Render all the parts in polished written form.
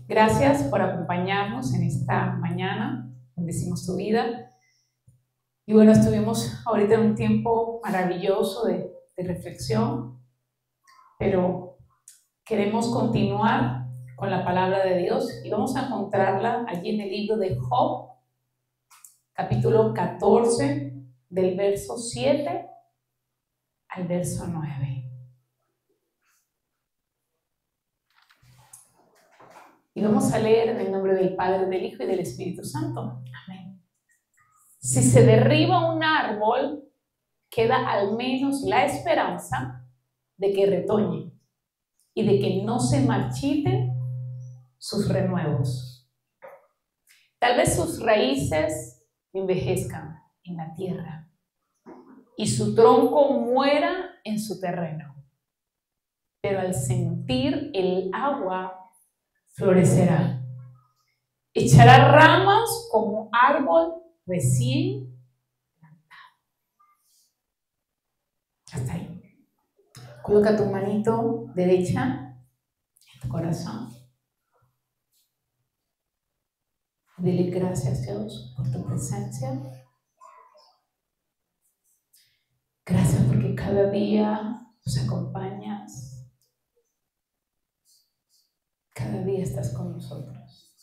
Gracias por acompañarnos en esta mañana. Bendecimos tu vida. Y bueno, estuvimos ahorita en un tiempo maravilloso de reflexión, pero queremos continuar con la palabra de Dios y vamos a encontrarla allí en el libro de Job, capítulo 14, del verso 7 al verso 9. Y vamos a leer en el nombre del Padre, del Hijo y del Espíritu Santo. Amén. Si se derriba un árbol, queda al menos la esperanza de que retoñe y de que no se marchiten sus renuevos. Tal vez sus raíces envejezcan en la tierra y su tronco muera en su terreno, pero al sentir el agua florecerá, echará ramas como árbol recién plantado. Hasta ahí. Coloca tu manito derecha en tu corazón. Dile gracias, Dios, por tu presencia. Gracias porque cada día nos acompañas. Cada día estás con nosotros.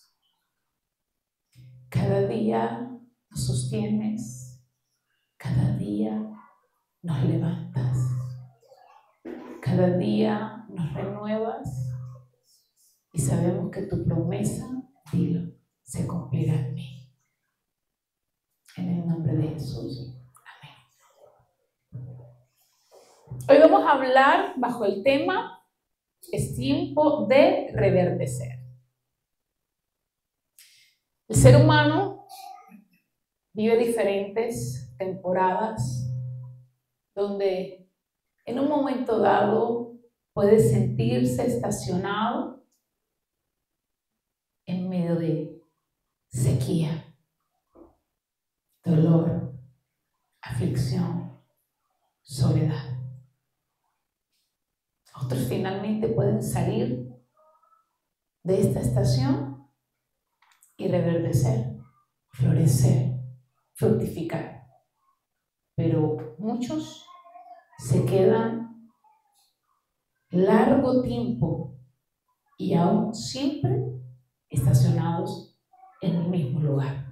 Cada día nos sostienes. Cada día nos levantas. Cada día nos renuevas. Y sabemos que tu promesa, dilo, se cumplirá en mí. En el nombre de Jesús. Amén. Hoy vamos a hablar bajo el tema: es tiempo de reverdecer. El ser humano vive diferentes temporadas donde en un momento dado puede sentirse estacionado en medio de sequía, dolor, aflicción, soledad. Otros finalmente pueden salir de esta estación y reverdecer, florecer, fructificar. Pero muchos se quedan largo tiempo y aún siempre estacionados en el mismo lugar.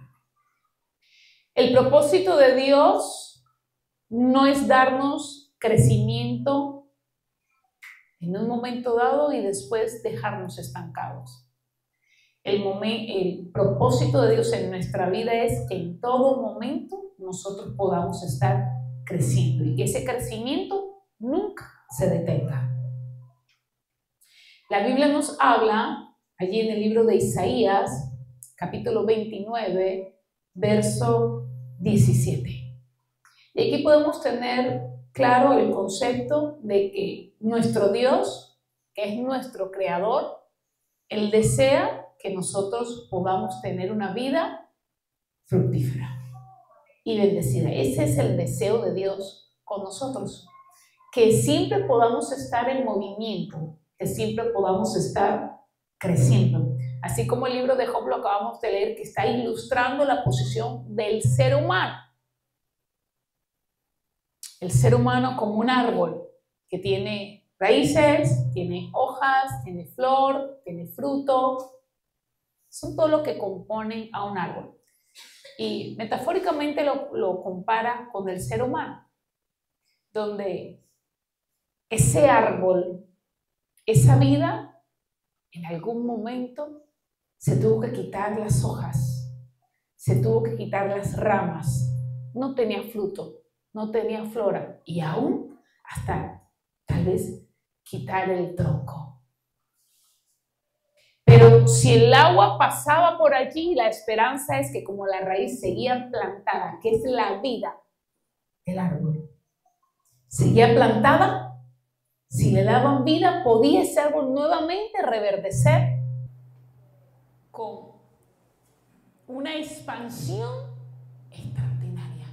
El propósito de Dios no es darnos crecimiento en un momento dado y después dejarnos estancados. El propósito de Dios en nuestra vida es que en todo momento nosotros podamos estar creciendo y que ese crecimiento nunca se detenga. La Biblia nos habla allí en el libro de Isaías, capítulo 29, verso 17. Y aquí podemos tener claro el concepto de que nuestro Dios, que es nuestro creador, Él desea que nosotros podamos tener una vida fructífera y bendecida. Ese es el deseo de Dios con nosotros, que siempre podamos estar en movimiento, que siempre podamos estar creciendo. Así como el libro de Job lo acabamos de leer, que está ilustrando la posición del ser humano. El ser humano como un árbol que tiene raíces, tiene hojas, tiene flor, tiene fruto. Son todo lo que componen a un árbol. Y metafóricamente lo compara con el ser humano, donde ese árbol, esa vida, en algún momento se tuvo que quitar las hojas, se tuvo que quitar las ramas, no tenía fruto, no tenía flora y aún hasta tal vez quitar el tronco. Pero si el agua pasaba por allí, la esperanza es que como la raíz seguía plantada, que es la vida del árbol, seguía plantada, si le daban vida, podía ese árbol nuevamente reverdecer con una expansión extraordinaria.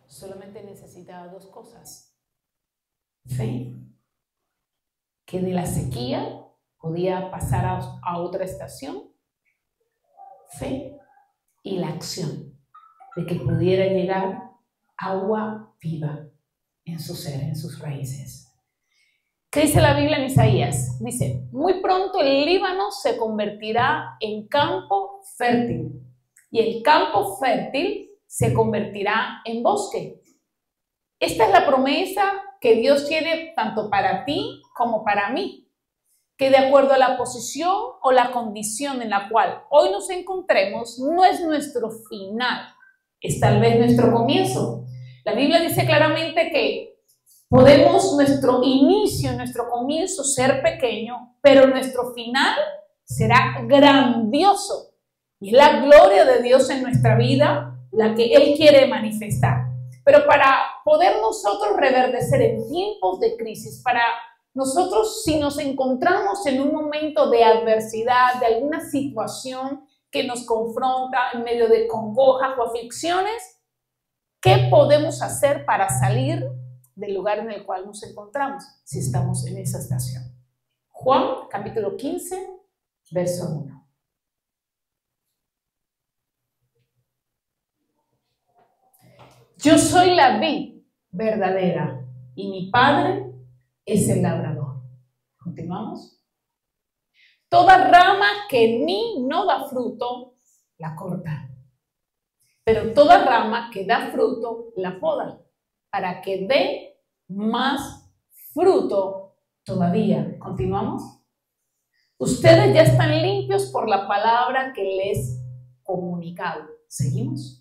Solamente necesitaba dos cosas: fe, que de la sequía podía pasar a otra estación. Fe y la acción de que pudiera llegar agua viva en su ser, en sus raíces. ¿Qué dice la Biblia en Isaías? Dice, muy pronto el Líbano se convertirá en campo fértil y el campo fértil se convertirá en bosque. Esta es la promesa que Dios tiene tanto para ti como para mí, que de acuerdo a la posición o la condición en la cual hoy nos encontremos, no es nuestro final, es tal vez nuestro comienzo. La Biblia dice claramente que podemos nuestro inicio, nuestro comienzo ser pequeño, pero nuestro final será grandioso. Y es la gloria de Dios en nuestra vida la que Él quiere manifestar. Pero para poder nosotros reverdecer en tiempos de crisis, para nosotros si nos encontramos en un momento de adversidad, de alguna situación que nos confronta en medio de congojas o aflicciones, ¿qué podemos hacer para salir del lugar en el cual nos encontramos si estamos en esa estación? Juan, capítulo 15, verso 1. Yo soy la vid verdadera y mi Padre es el labrador. Continuamos. Toda rama que en mí no da fruto, la corta. Pero toda rama que da fruto, la poda, para que dé más fruto todavía. ¿Continuamos? Ustedes ya están limpios por la palabra que les he comunicado. ¿Seguimos?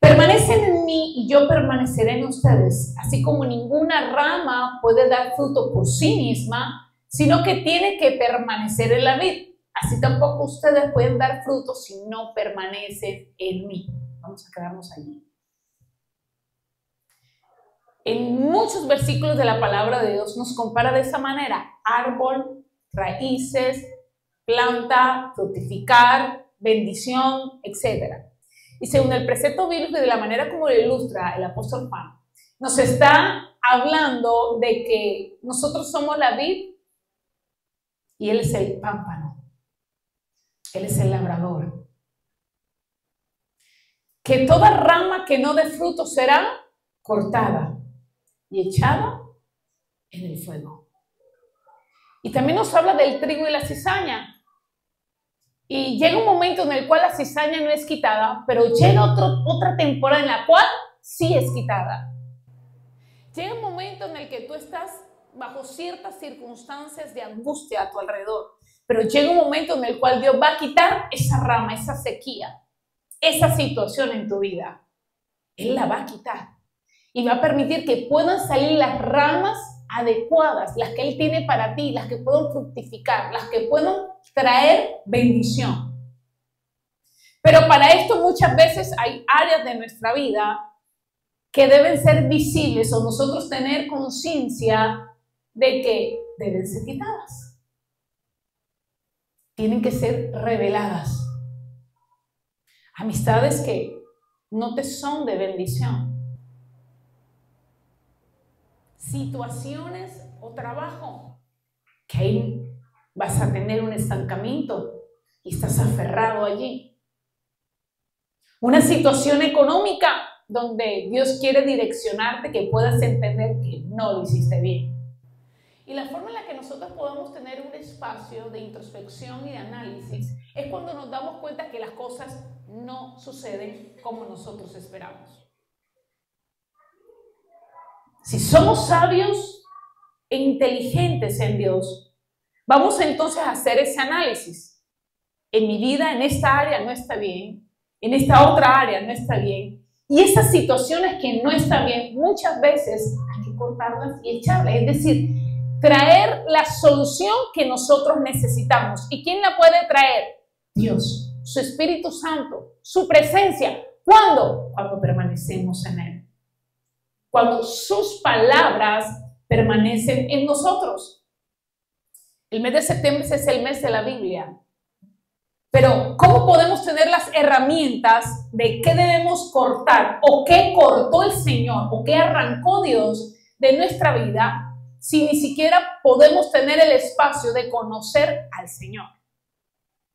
Permanecen en mí y yo permaneceré en ustedes, así como ninguna rama puede dar fruto por sí misma, sino que tiene que permanecer en la vid. Así tampoco ustedes pueden dar fruto si no permanecen en mí. Vamos a quedarnos allí. En muchos versículos de la palabra de Dios nos compara de esa manera: árbol, raíces, planta, fructificar, bendición, etc. Y según el precepto bíblico y de la manera como lo ilustra el apóstol Juan, nos está hablando de que nosotros somos la vid y Él es el pámpano. Él es el labrador. Que toda rama que no dé fruto será cortada y echada en el fuego. Y también nos habla del trigo y la cizaña. Y llega un momento en el cual la cizaña no es quitada, pero llega otra temporada en la cual sí es quitada. Llega un momento en el que tú estás bajo ciertas circunstancias de angustia a tu alrededor, pero llega un momento en el cual Dios va a quitar esa rama, esa sequía, esa situación en tu vida. Él la va a quitar y va a permitir que puedan salir las ramas adecuadas, las que Él tiene para ti, las que puedan fructificar, las que puedan traer bendición. Pero para esto muchas veces hay áreas de nuestra vida que deben ser visibles o nosotros tener conciencia de que deben ser quitadas. Tienen que ser reveladas. Amistades que no te son de bendición. Situaciones o trabajo que ahí vas a tener un estancamiento y estás aferrado allí. Una situación económica donde Dios quiere direccionarte, que puedas entender que no lo hiciste bien. Y la forma en la que nosotros podemos tener un espacio de introspección y de análisis es cuando nos damos cuenta que las cosas no suceden como nosotros esperamos. Si somos sabios e inteligentes en Dios, vamos entonces a hacer ese análisis. En mi vida, en esta área no está bien, en esta otra área no está bien. Y esas situaciones que no están bien, muchas veces hay que cortarlas y echarlas. Es decir, traer la solución que nosotros necesitamos. ¿Y quién la puede traer? Dios, su Espíritu Santo, su presencia. ¿Cuándo? Cuando permanecemos en Él. Cuando sus palabras permanecen en nosotros. El mes de septiembre es el mes de la Biblia. Pero, ¿cómo podemos tener las herramientas de qué debemos cortar o qué cortó el Señor o qué arrancó Dios de nuestra vida si ni siquiera podemos tener el espacio de conocer al Señor,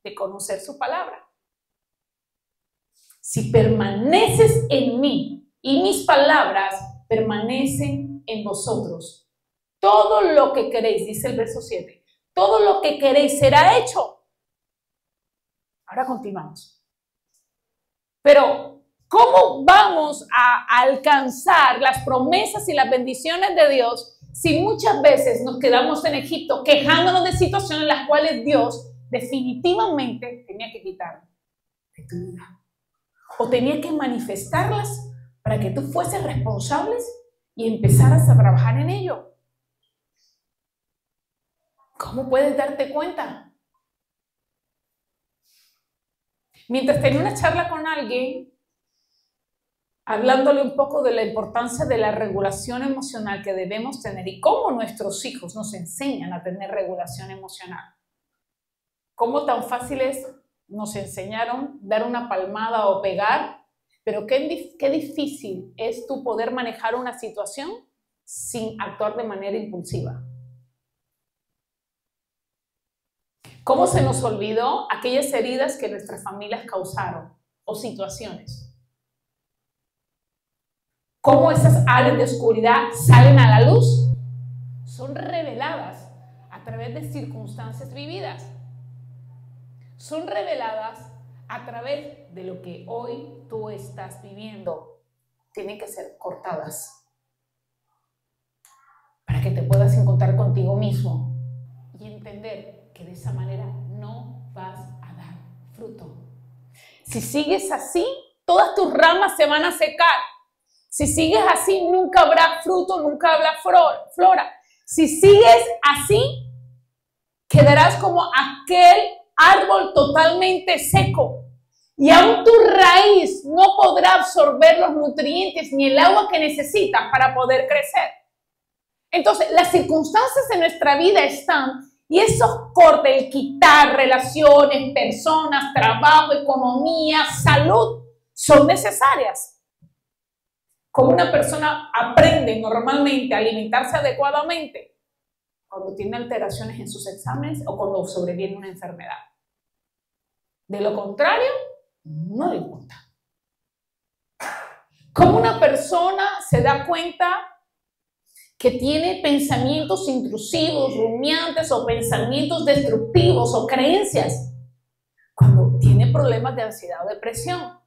de conocer su palabra? Si permaneces en mí y mis palabras permanecen en vosotros, todo lo que queréis, dice el verso 7, todo lo que queréis será hecho. Ahora continuamos. Pero, ¿cómo vamos a alcanzar las promesas y las bendiciones de Dios si muchas veces nos quedamos en Egipto quejándonos de situaciones en las cuales Dios definitivamente tenía que quitar de tu vida? O tenía que manifestarlas para que tú fueses responsable y empezaras a trabajar en ello. ¿Cómo puedes darte cuenta? Mientras tenía una charla con alguien, hablándole un poco de la importancia de la regulación emocional que debemos tener y cómo nuestros hijos nos enseñan a tener regulación emocional. Cómo tan fáciles nos enseñaron dar una palmada o pegar, pero qué difícil es tú poder manejar una situación sin actuar de manera impulsiva. ¿Cómo se nos olvidó aquellas heridas que nuestras familias causaron o situaciones? ¿Cómo esas áreas de oscuridad salen a la luz? Son reveladas a través de circunstancias vividas. Son reveladas a través de lo que hoy tú estás viviendo. Tienen que ser cortadas para que te puedas encontrar contigo mismo y entender que de esa manera no vas a dar fruto. Si sigues así, todas tus ramas se van a secar. Si sigues así, nunca habrá fruto, nunca habrá flora. Si sigues así, quedarás como aquel árbol totalmente seco. Y aún tu raíz no podrá absorber los nutrientes ni el agua que necesitas para poder crecer. Entonces, las circunstancias en nuestra vida están, y esos cortes, el quitar relaciones, personas, trabajo, economía, salud, son necesarias. ¿Cómo una persona aprende normalmente a alimentarse adecuadamente? Cuando tiene alteraciones en sus exámenes o cuando sobreviene una enfermedad. De lo contrario, no le importa. ¿Cómo una persona se da cuenta que tiene pensamientos intrusivos, rumiantes o pensamientos destructivos o creencias? Cuando tiene problemas de ansiedad o depresión.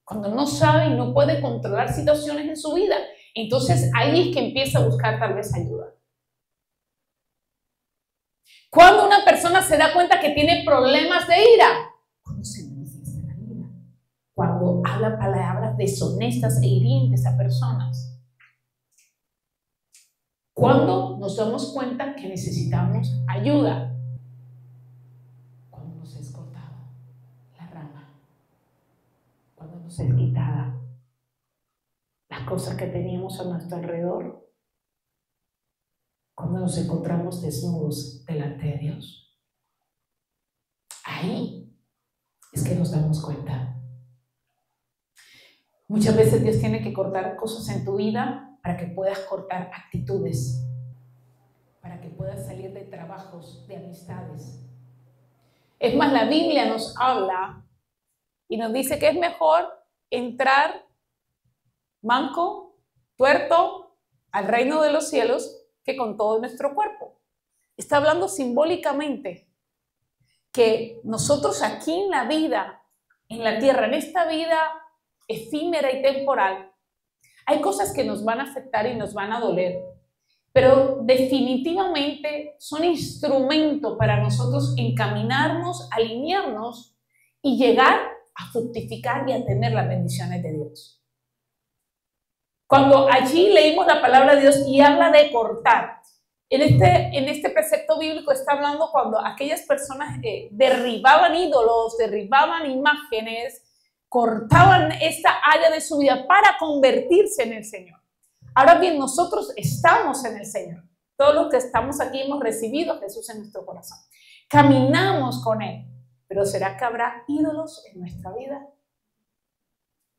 Cuando no sabe y no puede controlar situaciones en su vida. Entonces ahí es que empieza a buscar tal vez ayuda. Cuando una persona se da cuenta que tiene problemas de ira. Cuando se manifiesta la ira. Cuando habla palabras deshonestas e hirientes a personas. Cuando nos damos cuenta que necesitamos ayuda. Cuando nos es cortado la rama. Cuando nos es quitada las cosas que teníamos a nuestro alrededor. Cuando nos encontramos desnudos delante de Dios. Ahí es que nos damos cuenta. Muchas veces Dios tiene que cortar cosas en tu vida para que puedas cortar actitudes, para que puedas salir de trabajos, de amistades. Es más, la Biblia nos habla y nos dice que es mejor entrar manco, tuerto, al reino de los cielos que con todo nuestro cuerpo. Está hablando simbólicamente que nosotros aquí en la vida, en la tierra, en esta vida efímera y temporal, hay cosas que nos van a afectar y nos van a doler, pero definitivamente son instrumento para nosotros encaminarnos, alinearnos y llegar a fructificar y a tener las bendiciones de Dios. Cuando allí leímos la palabra de Dios y habla de cortar, en este precepto bíblico está hablando cuando aquellas personas derribaban ídolos, derribaban imágenes, cortaban esta área de su vida para convertirse en el Señor. Ahora bien, nosotros estamos en el Señor. Todos los que estamos aquí hemos recibido a Jesús en nuestro corazón. Caminamos con Él. Pero ¿será que habrá ídolos en nuestra vida?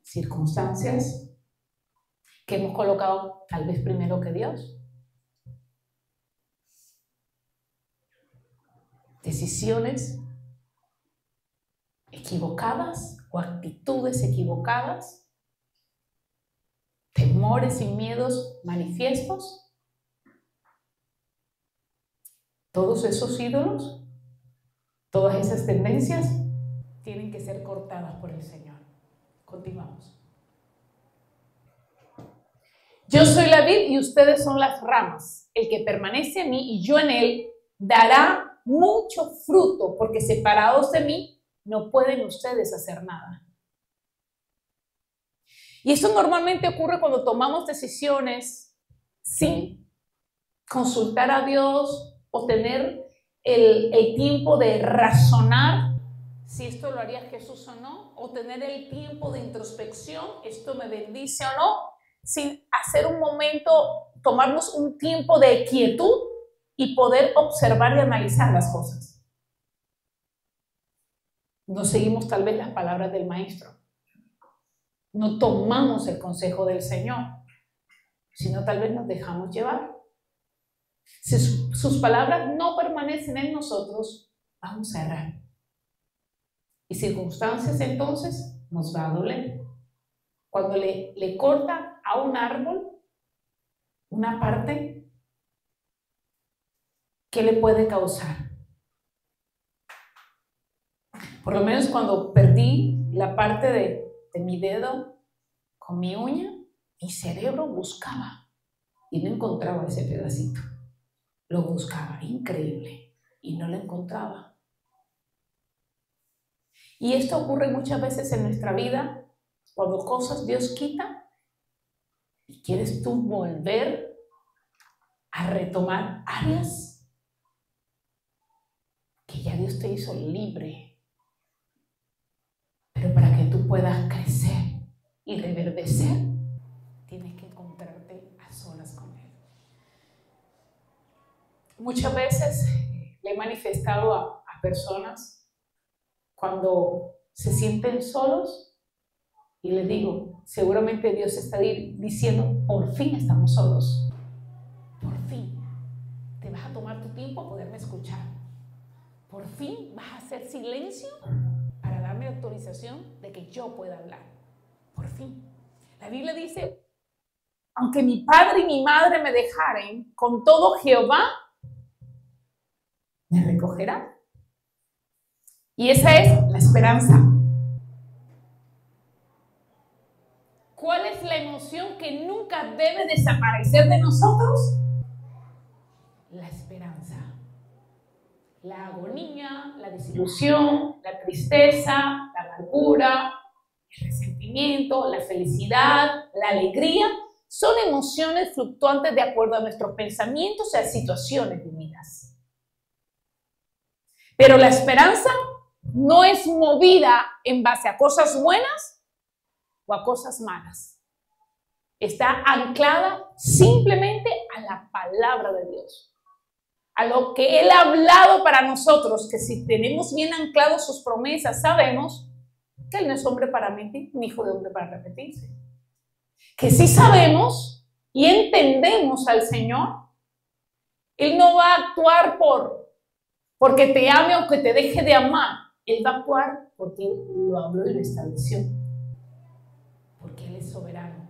Circunstancias que hemos colocado tal vez primero que Dios. decisiones equivocadas o actitudes equivocadas, temores y miedos manifiestos, todos esos ídolos, todas esas tendencias tienen que ser cortadas por el Señor. Continuamos. Yo soy la vid y ustedes son las ramas. El que permanece en mí y yo en él dará mucho fruto, porque separados de mí no pueden ustedes hacer nada. Y esto normalmente ocurre cuando tomamos decisiones sin consultar a Dios o tener el tiempo de razonar si esto lo haría Jesús o no, o tener el tiempo de introspección, esto me bendice o no, sin hacer un momento, tomarnos un tiempo de quietud y poder observar y analizar las cosas. No seguimos tal vez las palabras del maestro. No tomamos el consejo del Señor, sino tal vez nos dejamos llevar. Si sus palabras no permanecen en nosotros, vamos a errar. Y circunstancias entonces nos va a doler. Cuando le cortan a un árbol una parte, ¿qué le puede causar? Por lo menos cuando perdí la parte de mi dedo con mi uña, mi cerebro buscaba y no encontraba ese pedacito. Lo buscaba, increíble, y no lo encontraba. Y esto ocurre muchas veces en nuestra vida, cuando cosas Dios quita y quieres tú volver a retomar áreas que ya Dios te hizo libre. Pero para que tú puedas crecer y reverdecer, tienes que encontrarte a solas con Él. Muchas veces le he manifestado a personas cuando se sienten solos y les digo, seguramente Dios está diciendo, por fin estamos solos. Por fin te vas a tomar tu tiempo a poderme escuchar. Por fin vas a hacer silencio para darme autorización de que yo pueda hablar. Por fin. La Biblia dice, aunque mi padre y mi madre me dejaren, con todo Jehová me recogerá. Y esa es la esperanza. ¿Cuál es la emoción que nunca debe desaparecer de nosotros? La esperanza. La agonía, la desilusión, la tristeza, la amargura, el resentimiento, la felicidad, la alegría, son emociones fluctuantes de acuerdo a nuestros pensamientos y a situaciones vividas. Pero la esperanza no es movida en base a cosas buenas o a cosas malas. Está anclada simplemente a la palabra de Dios, a lo que Él ha hablado para nosotros, que si tenemos bien anclados sus promesas, sabemos que Él no es hombre para mentir, ni hijo de hombre para arrepentirse. Que si sabemos y entendemos al Señor, Él no va a actuar porque te ame o que te deje de amar. Él va a actuar porque Él lo habló y lo estableció. Porque Él es soberano.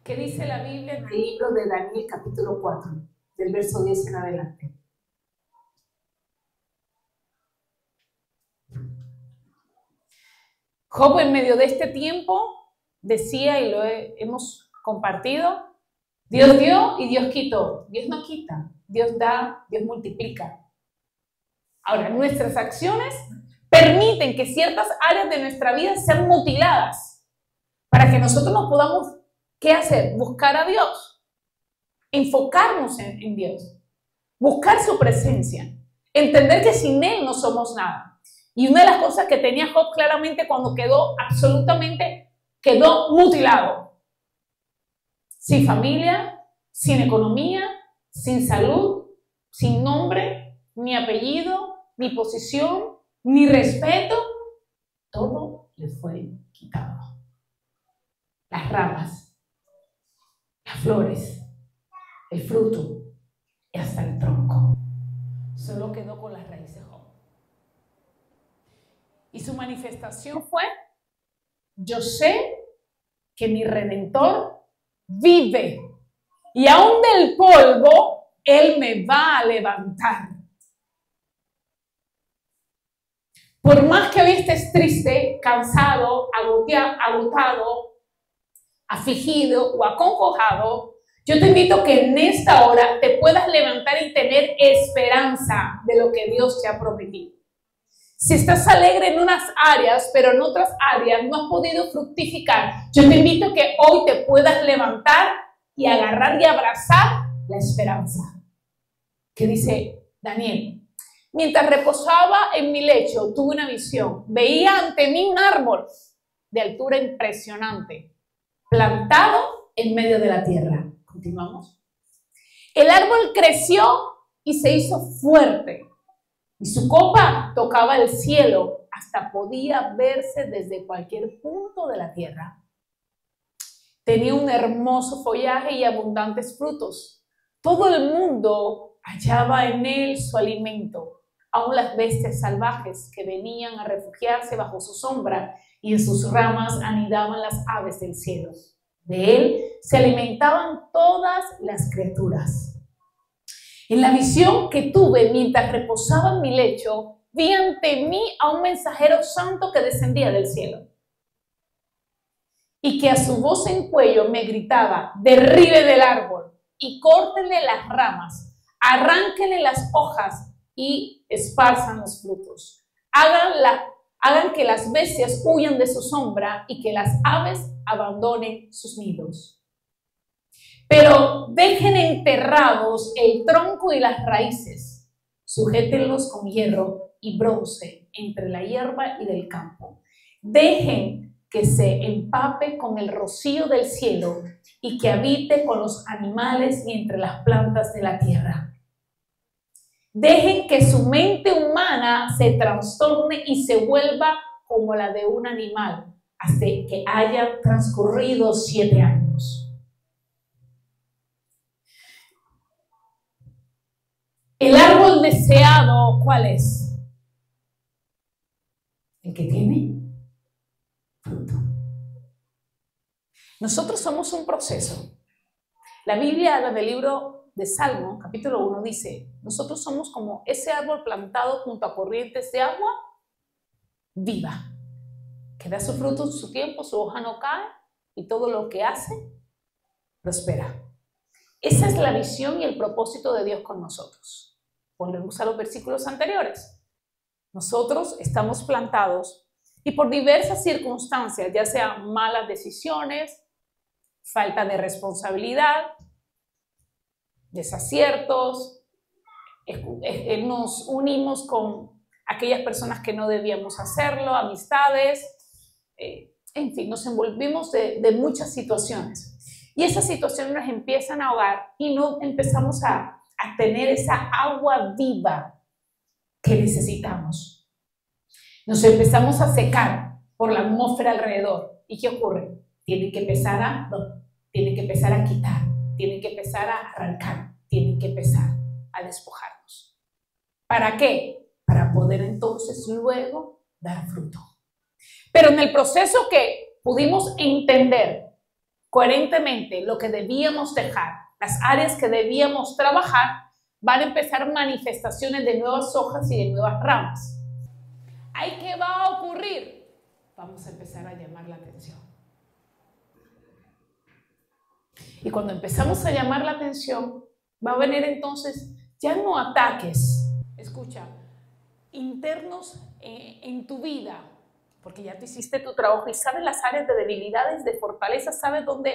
¿Qué dice la Biblia en el libro de Daniel, capítulo 4, del verso 10 en adelante? Job, en medio de este tiempo, decía, y lo hemos compartido, Dios dio y Dios quitó. Dios no quita, Dios da, Dios multiplica. Ahora, nuestras acciones permiten que ciertas áreas de nuestra vida sean mutiladas para que nosotros nos podamos, ¿qué hacer? Buscar a Dios, enfocarnos en Dios, buscar su presencia, entender que sin Él no somos nada. Y una de las cosas que tenía Job claramente cuando quedó mutilado. Sin familia, sin economía, sin salud, sin nombre, ni apellido, ni posición, ni respeto, todo le fue quitado. Las ramas, las flores, el fruto y hasta el tronco. Solo quedó dice Job. Y su manifestación fue: yo sé que mi Redentor vive y aún del polvo Él me va a levantar. Por más que hoy estés triste, cansado, agotado, afligido o acongojado, yo te invito a que en esta hora te puedas levantar y tener esperanza de lo que Dios te ha prometido. Si estás alegre en unas áreas, pero en otras áreas no has podido fructificar, yo te invito a que hoy te puedas levantar y agarrar y abrazar la esperanza. Que dice Daniel: mientras reposaba en mi lecho, tuve una visión. Veía ante mí un árbol de altura impresionante, plantado en medio de la tierra. Continuamos. El árbol creció y se hizo fuerte, y su copa tocaba el cielo, hasta podía verse desde cualquier punto de la tierra. Tenía un hermoso follaje y abundantes frutos. Todo el mundo hallaba en él su alimento, aun las bestias salvajes que venían a refugiarse bajo su sombra, y en sus ramas anidaban las aves del cielo. De él se alimentaban todas las criaturas. En la visión que tuve mientras reposaba en mi lecho, vi ante mí a un mensajero santo que descendía del cielo, y que a su voz en cuello me gritaba: derribe del árbol y córtenle las ramas, arránquenle las hojas y esparzan los frutos. Hagan que las bestias huyan de su sombra y que las aves abandonen sus nidos. Pero dejen enterrados el tronco y las raíces, sujétenlos con hierro y bronce entre la hierba y del campo. Dejen que se empape con el rocío del cielo y que habite con los animales y entre las plantas de la tierra. Dejen que su mente humana se trastorne y se vuelva como la de un animal, hasta que hayan transcurrido 7 años. El árbol deseado, ¿cuál es? El que tiene fruto. Nosotros somos un proceso. La Biblia, en el libro de Salmo, capítulo 1, dice: nosotros somos como ese árbol plantado junto a corrientes de agua viva, que da su fruto en su tiempo, su hoja no cae y todo lo que hace prospera. Esa es la visión y el propósito de Dios con nosotros. Volvemos a los versículos anteriores. Nosotros estamos plantados y por diversas circunstancias, ya sean malas decisiones, falta de responsabilidad, desaciertos, nos unimos con aquellas personas que no debíamos hacerlo, amistades, en fin, nos envolvimos de muchas situaciones. Y esas situaciones nos empiezan a ahogar y no empezamos a tener esa agua viva que necesitamos. Nos empezamos a secar por la atmósfera alrededor. ¿Y qué ocurre? Tienen que empezar a quitar, tienen que empezar a arrancar, tienen que empezar a despojarnos. ¿Para qué? Para poder entonces luego dar fruto. Pero en el proceso que pudimos entender coherentemente lo que debíamos dejar, las áreas que debíamos trabajar, van a empezar manifestaciones de nuevas hojas y de nuevas ramas. ¿Ay, qué va a ocurrir? Vamos a empezar a llamar la atención. Y cuando empezamos a llamar la atención, va a venir entonces ya no ataques, escucha, internos en tu vida, porque ya te hiciste tu trabajo y sabes las áreas de debilidades, de fortaleza, sabes dónde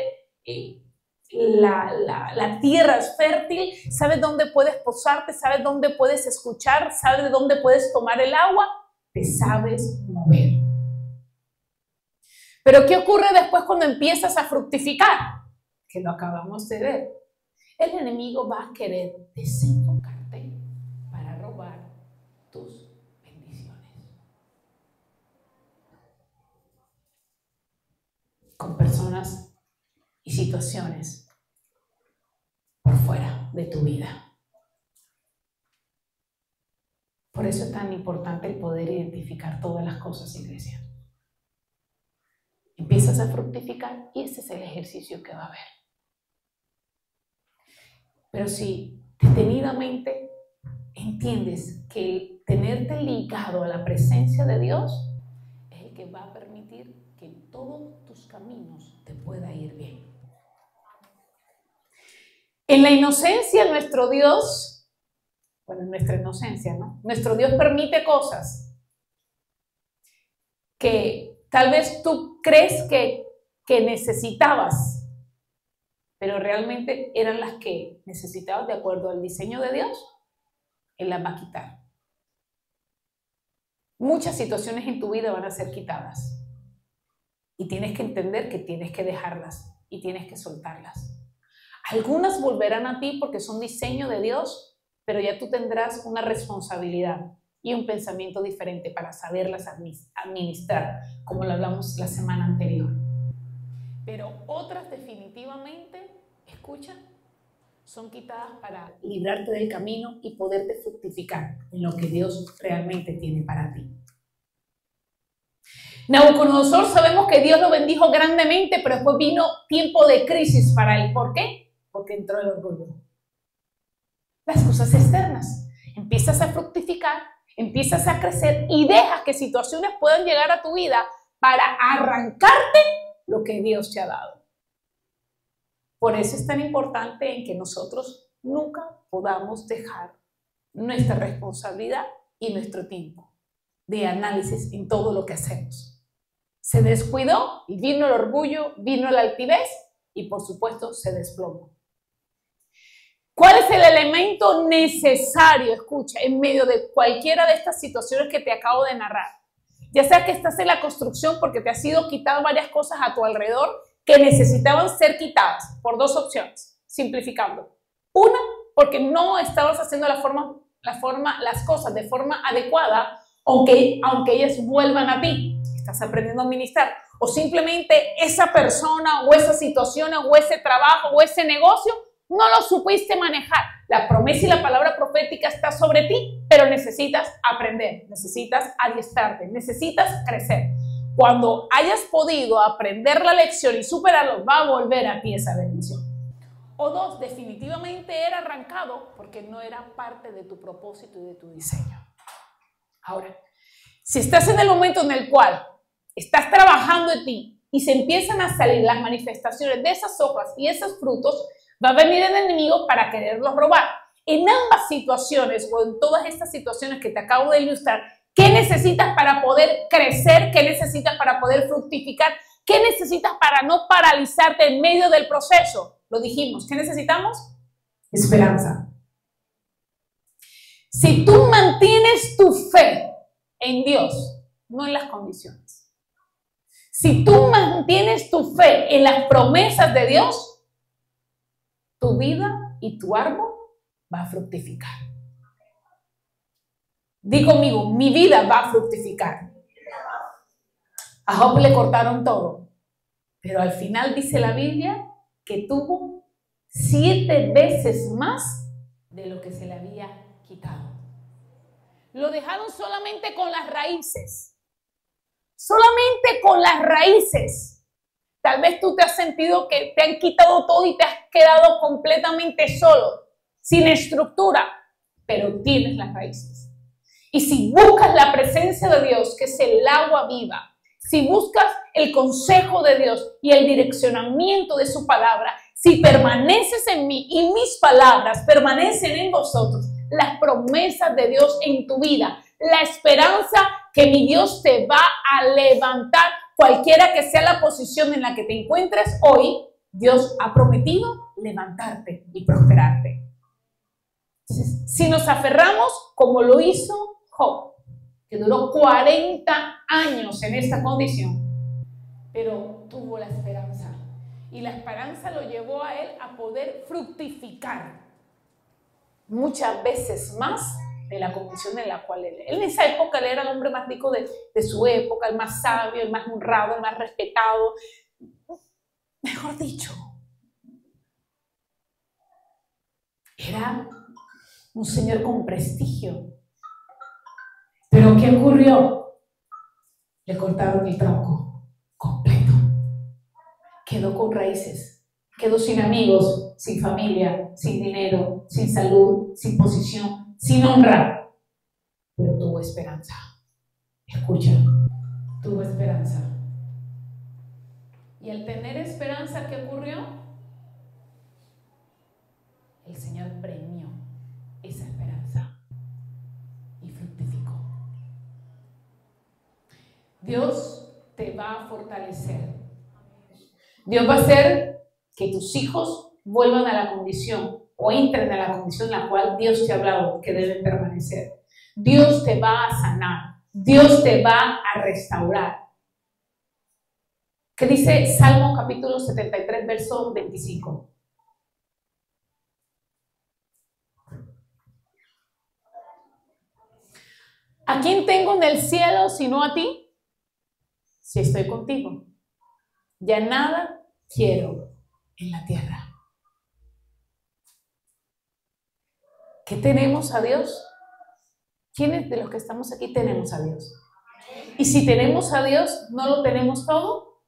la tierra es fértil, sabes dónde puedes posarte, sabes dónde puedes escuchar, sabes de dónde puedes tomar el agua, te sabes mover. Pero ¿qué ocurre después cuando empiezas a fructificar? Que lo acabamos de ver. El enemigo va a querer desenfocarte para robar tus bendiciones. Con personas y situaciones por fuera de tu vida. Por eso es tan importante el poder identificar todas las cosas, iglesia. Empiezas a fructificar y ese es el ejercicio que va a haber. Pero si detenidamente entiendes que el tenerte ligado a la presencia de Dios es el que va a permitir que en todos tus caminos te pueda ir bien. En la inocencia, nuestro Dios, bueno, en nuestra inocencia, ¿no? Nuestro Dios permite cosas que tal vez tú crees que necesitabas, pero realmente eran las que necesitabas de acuerdo al diseño de Dios. Él las va a quitar. Muchas situaciones en tu vida van a ser quitadas y tienes que entender que tienes que dejarlas y tienes que soltarlas. Algunas volverán a ti porque son diseño de Dios, pero ya tú tendrás una responsabilidad y un pensamiento diferente para saberlas administrar, como lo hablamos la semana anterior. Pero otras definitivamente, escucha, son quitadas para librarte del camino y poderte fructificar en lo que Dios realmente tiene para ti. Nabucodonosor, sabemos que Dios lo bendijo grandemente, pero después vino tiempo de crisis para él. ¿Por qué? Porque entró el orgullo. Las cosas externas. Empiezas a fructificar, empiezas a crecer y dejas que situaciones puedan llegar a tu vida para arrancarte lo que Dios te ha dado. Por eso es tan importante en que nosotros nunca podamos dejar nuestra responsabilidad y nuestro tiempo de análisis en todo lo que hacemos. Se descuidó y vino el orgullo, vino la altivez y por supuesto se desplomó. ¿Cuál es el elemento necesario, escucha, en medio de cualquiera de estas situaciones que te acabo de narrar? Ya sea que estás en la construcción porque te has sido quitado varias cosas a tu alrededor que necesitaban ser quitadas por dos opciones, simplificando. Una, porque no estabas haciendo las cosas de forma adecuada, aunque ellas vuelvan a ti. Estás aprendiendo a administrar. O simplemente esa persona o esa situación o ese trabajo o ese negocio no lo supiste manejar. La promesa y la palabra profética está sobre ti, pero necesitas aprender, necesitas adiestrarte, necesitas crecer. Cuando hayas podido aprender la lección y superarlo, va a volver a ti esa bendición. O dos, definitivamente era arrancado porque no era parte de tu propósito y de tu diseño. Ahora, si estás en el momento en el cual estás trabajando en ti y se empiezan a salir las manifestaciones de esas hojas y esos frutos, va a venir el enemigo para quererlos robar. En ambas situaciones o en todas estas situaciones que te acabo de ilustrar, ¿qué necesitas para poder crecer? ¿Qué necesitas para poder fructificar? ¿Qué necesitas para no paralizarte en medio del proceso? Lo dijimos, ¿qué necesitamos? Esperanza. Si tú mantienes tu fe en Dios, no en las condiciones. Si tú mantienes tu fe en las promesas de Dios, tu vida y tu árbol va a fructificar. Di conmigo, mi vida va a fructificar. A Job le cortaron todo, pero al final dice la Biblia que tuvo 7 veces más de lo que se le había quitado. Lo dejaron solamente con las raíces. Solamente con las raíces. Tal vez tú te has sentido que te han quitado todo y te has quedado completamente solo, sin estructura, pero tienes las raíces. Y si buscas la presencia de Dios, que es el agua viva, si buscas el consejo de Dios y el direccionamiento de su palabra, si permaneces en mí y mis palabras permanecen en vosotros, las promesas de Dios en tu vida, la esperanza que mi Dios te va a levantar, cualquiera que sea la posición en la que te encuentres hoy, Dios ha prometido levantarte y prosperarte. Entonces, si nos aferramos como lo hizo Job, que duró 40 años en esta condición, pero tuvo la esperanza. Y la esperanza lo llevó a él a poder fructificar muchas veces más de la condición en la cual él en esa época él era el hombre más rico de su época, el más sabio, el más honrado, el más respetado. Mejor dicho, era un señor con prestigio. Pero ¿qué ocurrió? Le cortaron el tronco completo. Quedó con raíces. Quedó sin amigos, sin familia, sin dinero, sin salud, sin posición, sin honra. Pero tuvo esperanza. Escucha, tuvo esperanza. Y al tener esperanza, ¿qué ocurrió? El Señor premió esa esperanza y fructificó. Dios te va a fortalecer. Dios va a hacer que tus hijos vuelvan a la condición o entren a la condición en la cual Dios te ha hablado que deben permanecer. Dios te va a sanar. Dios te va a restaurar. ¿Qué dice Salmo capítulo 73, verso 25? ¿A quién tengo en el cielo sino a ti? Si estoy contigo, ya nada quiero en la tierra. ¿Qué tenemos a Dios? ¿Quiénes de los que estamos aquí tenemos a Dios? Y si tenemos a Dios, ¿no lo tenemos todo?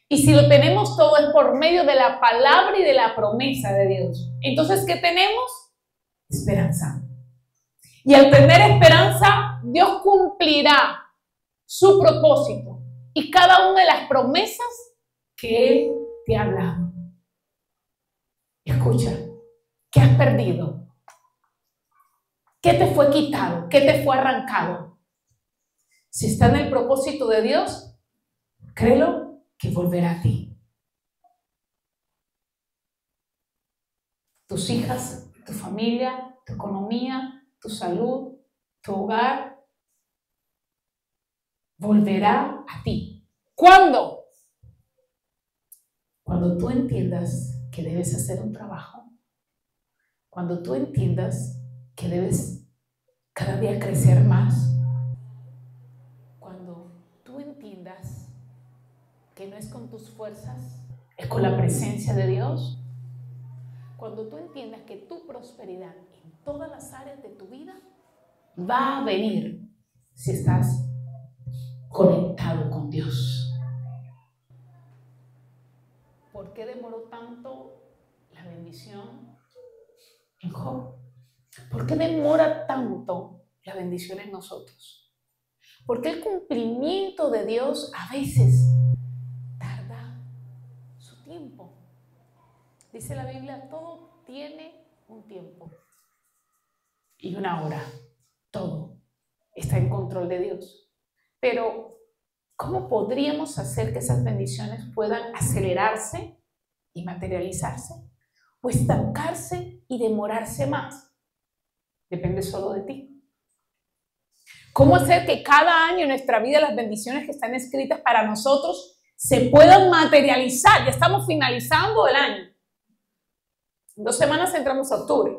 Y si lo tenemos todo es por medio de la palabra y de la promesa de Dios. Entonces, ¿qué tenemos? Esperanza. Y al tener esperanza, Dios cumplirá su propósito y cada una de las promesas que Él te ha hablado. Escucha, ¿qué has perdido? ¿Qué te fue quitado? ¿Qué te fue arrancado? Si está en el propósito de Dios, créelo que volverá a ti. Tus hijas, tu familia, tu economía, tu salud, tu hogar, volverá a ti. ¿Cuándo? Cuando tú entiendas que debes hacer un trabajo, cuando tú entiendas que debes cada día crecer más, cuando tú entiendas que no es con tus fuerzas, es con la presencia de Dios, cuando tú entiendas que tu prosperidad en todas las áreas de tu vida va a venir si estás conectado con Dios. ¿Por qué demoró tanto la bendición en Job? ¿Por qué demora tanto la bendición en nosotros? Porque el cumplimiento de Dios a veces tarda su tiempo. Dice la Biblia, todo tiene un tiempo y una hora. Todo está en control de Dios. Pero, ¿cómo podríamos hacer que esas bendiciones puedan acelerarse y materializarse? ¿O estancarse y demorarse más? Depende solo de ti. ¿Cómo hacer que cada año en nuestra vida las bendiciones que están escritas para nosotros se puedan materializar? Ya estamos finalizando el año. En 2 semanas entramos a octubre.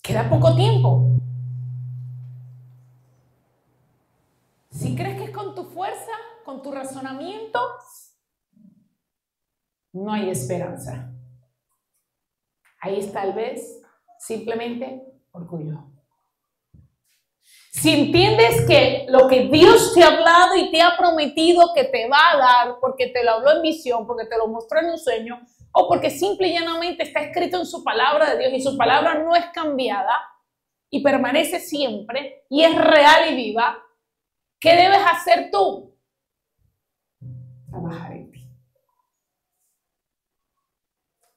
Queda poco tiempo. Si crees que es con tu fuerza, con tu razonamiento, no hay esperanza. Ahí es tal vez simplemente orgullo. Si entiendes que lo que Dios te ha hablado y te ha prometido que te va a dar, porque te lo habló en visión, porque te lo mostró en un sueño, o porque simple y llanamente está escrito en su palabra de Dios y su palabra no es cambiada y permanece siempre y es real y viva, ¿qué debes hacer tú? Trabajar en ti.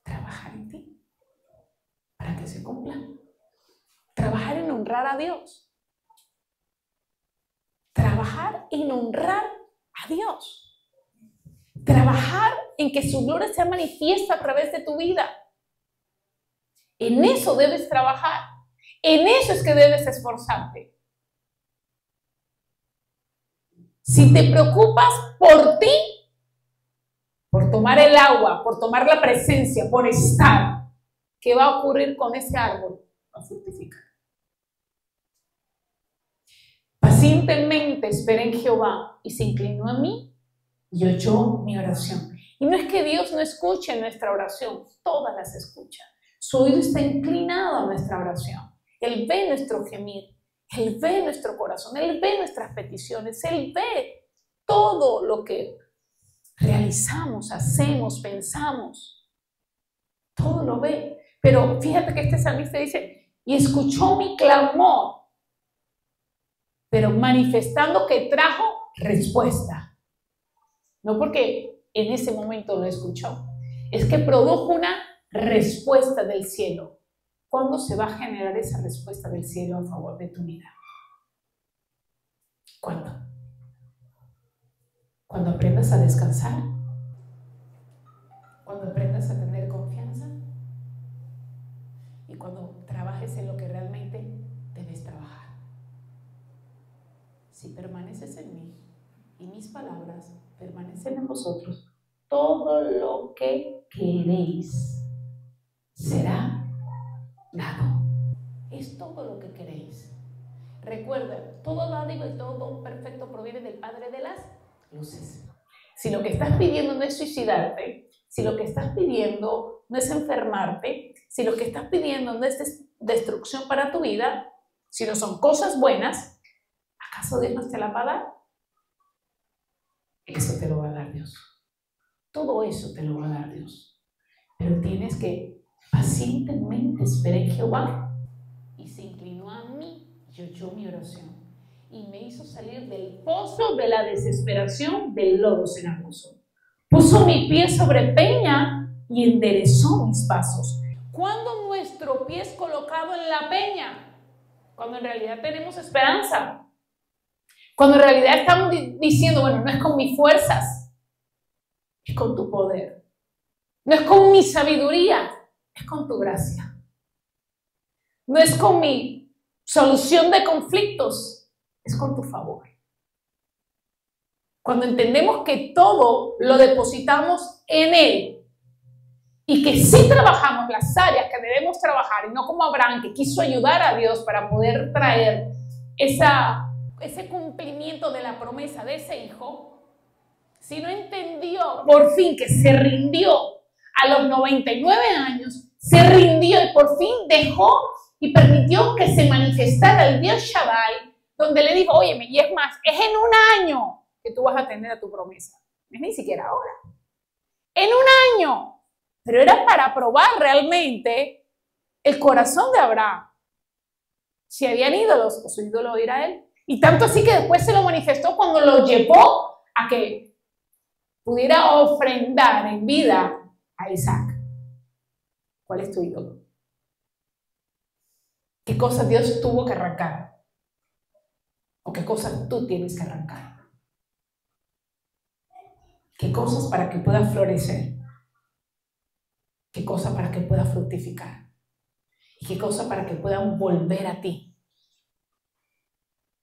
Trabajar en ti para que se cumpla. Trabajar en honrar a Dios. Trabajar en honrar a Dios. Trabajar en que su gloria sea manifiesta a través de tu vida. En eso debes trabajar. En eso es que debes esforzarte. Si te preocupas por ti, por tomar el agua, por tomar la presencia, por estar, ¿qué va a ocurrir con ese árbol? Va a fructificar. Pacientemente esperé en Jehová y se inclinó a mí y oyó mi oración. Y no es que Dios no escuche nuestra oración, todas las escucha. Su oído está inclinado a nuestra oración. Él ve nuestro gemir Él ve nuestro corazón, Él ve nuestras peticiones, Él ve todo lo que realizamos, hacemos, pensamos. Todo lo ve. Pero fíjate que este salmista dice, y escuchó mi clamor, pero manifestando que trajo respuesta. No porque en ese momento lo escuchó, es que produjo una respuesta del cielo. ¿Cuándo se va a generar esa respuesta del cielo a favor de tu vida? ¿Cuándo? Cuando aprendas a descansar, cuando aprendas a tener confianza y cuando trabajes en lo que realmente debes trabajar. Si permaneces en mí y mis palabras permanecen en vosotros, todo lo que queréis será dado. Es todo lo que queréis. Recuerda, todo dádiva y todo don perfecto proviene del Padre de las luces. Si lo que estás pidiendo no es suicidarte, si lo que estás pidiendo no es enfermarte, si lo que estás pidiendo no es destrucción para tu vida, si no son cosas buenas, ¿acaso Dios no te la va a dar? Eso te lo va a dar Dios. Todo eso te lo va a dar Dios. Pero tienes que pacientemente esperar en Jehová. Y se inclinó a mí y oyó mi oración. Y me hizo salir del pozo de la desesperación, del lodo cenagoso. Puso mi pie sobre peña y enderezó mis pasos. ¿Cuándo nuestro pie es colocado en la peña? Cuando en realidad tenemos esperanza. Cuando en realidad estamos diciendo, bueno, no es con mis fuerzas, es con tu poder. No es con mi sabiduría, es con tu gracia. No es con mi solución de conflictos, es con tu favor. Cuando entendemos que todo lo depositamos en Él y que sí trabajamos las áreas que debemos trabajar y no como Abraham que quiso ayudar a Dios para poder traer ese cumplimiento de la promesa de ese hijo, si no entendió por fin que se rindió a los 99 años, se rindió y por fin dejó y permitió que se manifestara el Dios Shaddai, donde le dijo, óyeme, y es más, es en un año que tú vas a tener a tu promesa. No es ni siquiera ahora. En un año. Pero era para probar realmente el corazón de Abraham. Si habían ídolos, o su ídolo era él. Y tanto así que después se lo manifestó cuando lo llevó a que pudiera ofrendar en vida a Isaac. ¿Cuál es tu ídolo? ¿Qué cosas Dios tuvo que arrancar? ¿O qué cosas tú tienes que arrancar? ¿Qué cosas para que pueda florecer? ¿Qué cosas para que pueda fructificar? ¿Y qué cosas para que puedan volver a ti?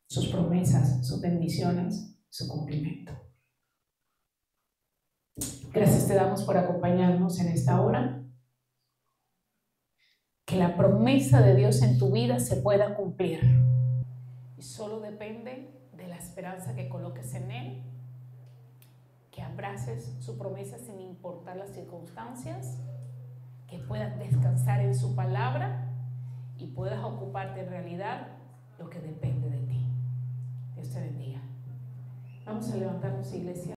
Sus promesas, sus bendiciones, su cumplimiento. Gracias te damos por acompañarnos en esta hora. Que la promesa de Dios en tu vida se pueda cumplir. Y solo depende de la esperanza que coloques en Él, que abraces su promesa sin importar las circunstancias, que puedas descansar en su palabra y puedas ocuparte en realidad lo que depende de ti. Dios te bendiga. Vamos a levantarnos, iglesia.